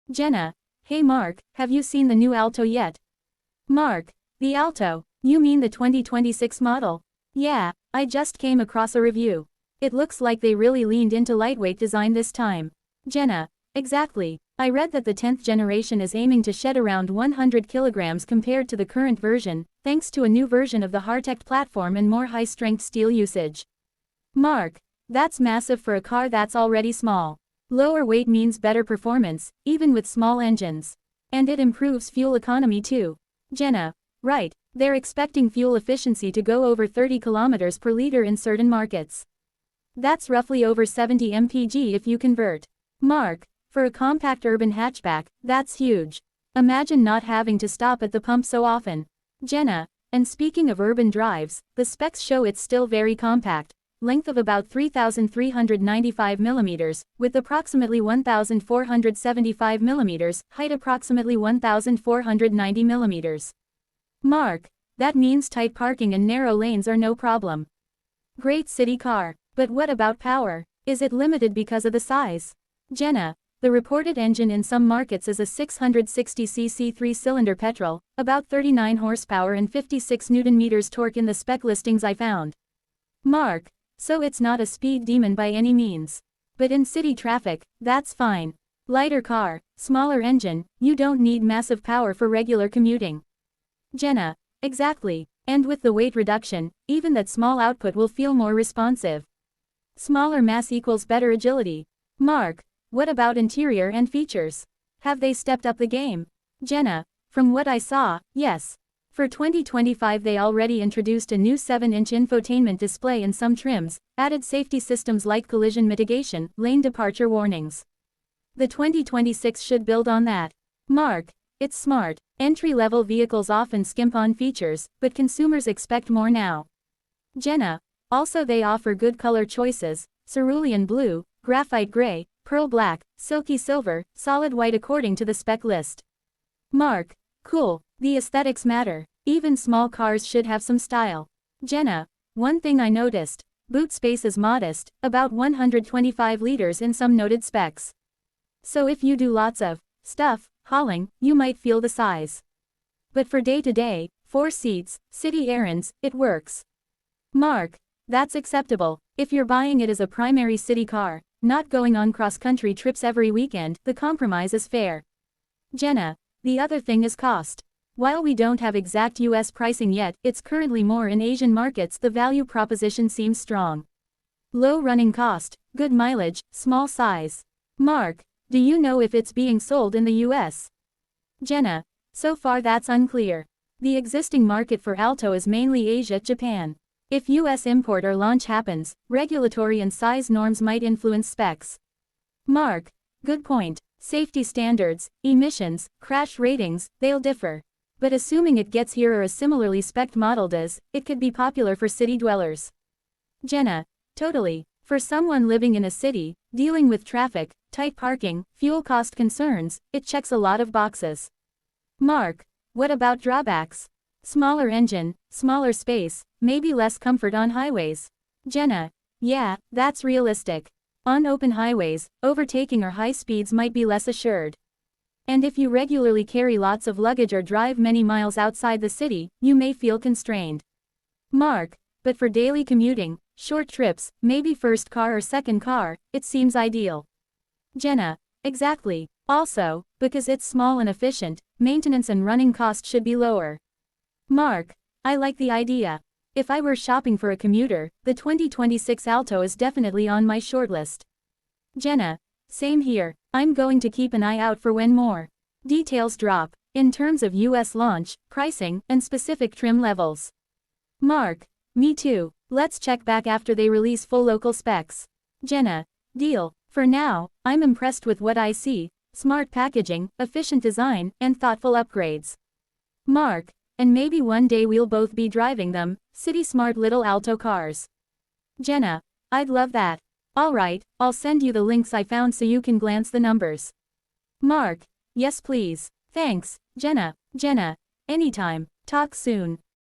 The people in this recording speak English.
Jenna, hey Mark, have you seen the new Alto yet? Mark, the Alto, you mean the 2026 model? Yeah, I just came across a review. It looks like they really leaned into lightweight design this time. Jenna, exactly. I read that the 10th generation is aiming to shed around 100 kilograms compared to the current version, thanks to a new version of the Heartect platform and more high-strength steel usage. Mark, that's massive for a car that's already small. Lower weight means better performance, even with small engines. And it improves fuel economy too. Jenna, right, they're expecting fuel efficiency to go over 30 kilometers per liter in certain markets. That's roughly over 70 mpg if you convert. Mark, for a compact urban hatchback, that's huge. Imagine not having to stop at the pump so often. Jenna, and speaking of urban drives, the specs show it's still very compact. Length of about 3,395 mm, width approximately 1,475 mm, height approximately 1,490 mm. Mark, that means tight parking and narrow lanes are no problem. Great city car, but what about power? Is it limited because of the size? Jenna, the reported engine in some markets is a 660cc 3-cylinder petrol, about 39 horsepower and 56 Nm torque in the spec listings I found. Mark, so it's not a speed demon by any means. But in city traffic, that's fine. Lighter car, smaller engine, you don't need massive power for regular commuting. Jenna, exactly. And with the weight reduction, even that small output will feel more responsive. Smaller mass equals better agility. Mark, what about interior and features? Have they stepped up the game? Jenna, from what I saw, yes. For 2025 they already introduced a new 7-inch infotainment display in some trims, added safety systems like collision mitigation, lane departure warnings. The 2026 should build on that. Mark, it's smart. Entry-level vehicles often skimp on features, but consumers expect more now. Jenna, also they offer good color choices, cerulean blue, graphite gray, pearl black, silky silver, solid white according to the spec list. Mark, cool. The aesthetics matter. Even small cars should have some style. Jenna, one thing I noticed, boot space is modest, about 125 liters in some noted specs. So if you do lots of stuff, hauling, you might feel the size. But for day-to-day, 4 seats, city errands, it works. Mark, that's acceptable. If you're buying it as a primary city car, not going on cross-country trips every weekend, the compromise is fair. Jenna, the other thing is cost. While we don't have exact US pricing yet, it's currently more in Asian markets. The value proposition seems strong. Low running cost, good mileage, small size. Mark, do you know if it's being sold in the US? Jenna, so far that's unclear. The existing market for Alto is mainly Asia, Japan. If US import or launch happens, regulatory and size norms might influence specs. Mark, good point. Safety standards, emissions, crash ratings, they'll differ. But assuming it gets here or a similarly spec'd model does, it could be popular for city dwellers. Jenna, totally. For someone living in a city, dealing with traffic, tight parking, fuel cost concerns, it checks a lot of boxes. Mark, what about drawbacks? Smaller engine, smaller space, maybe less comfort on highways. Jenna, yeah, that's realistic. On open highways, overtaking or high speeds might be less assured. And if you regularly carry lots of luggage or drive many miles outside the city, you may feel constrained. Mark, but for daily commuting, short trips, maybe first car or second car, it seems ideal. Jenna, exactly. Also, because it's small and efficient, maintenance and running costs should be lower. Mark, I like the idea. If I were shopping for a commuter, the 2026 Alto is definitely on my shortlist. Jenna, same here. I'm going to keep an eye out for when more details drop, in terms of US launch, pricing, and specific trim levels. Mark, me too. Let's check back after they release full local specs. Jenna, deal. For now, I'm impressed with what I see: smart packaging, efficient design, and thoughtful upgrades. Mark, and maybe one day we'll both be driving them, city smart little Alto cars. Jenna, I'd love that. Alright, I'll send you the links I found so you can glance the numbers. Mark, yes please. Thanks, Jenna. Jenna, anytime. Talk soon.